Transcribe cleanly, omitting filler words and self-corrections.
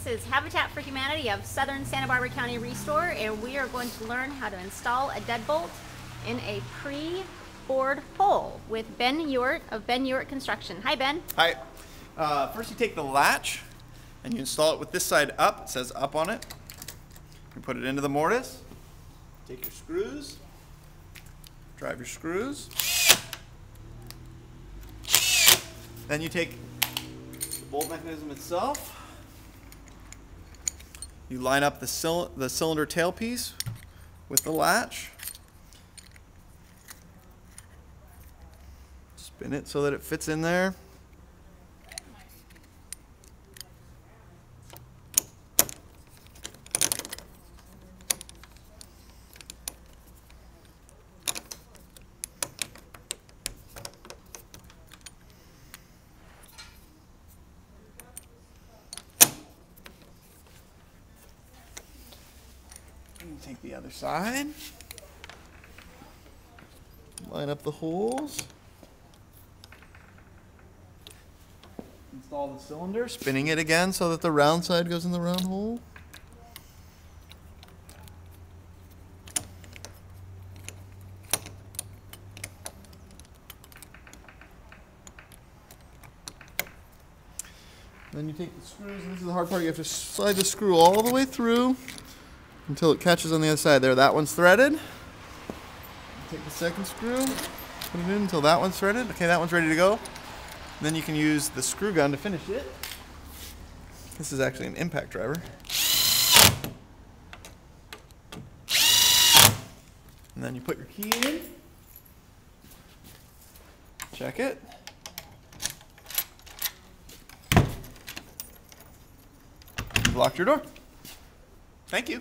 This is Habitat for Humanity of Southern Santa Barbara County ReStore, and we are going to learn how to install a deadbolt in a pre-bored hole with Ben Ewart of Ben Ewart Construction. Hi, Ben. Hi. First you take the latch and you install it with this side up. It says up on it. You put it into the mortise. Take your screws. Drive your screws. Then you take the bolt mechanism itself. You line up the cylinder tailpiece with the latch. Spin it so that it fits in there. And take the other side. Line up the holes. Install the cylinder, spinning it again so that the round side goes in the round hole. Then you take the screws, and this is the hard part, you have to slide the screw all the way through until it catches on the other side. There, that one's threaded. Take the second screw, put it in until that one's threaded. Okay, that one's ready to go. Then you can use the screw gun to finish it. This is actually an impact driver. And then you put your key in. Check it. You've locked your door. Thank you.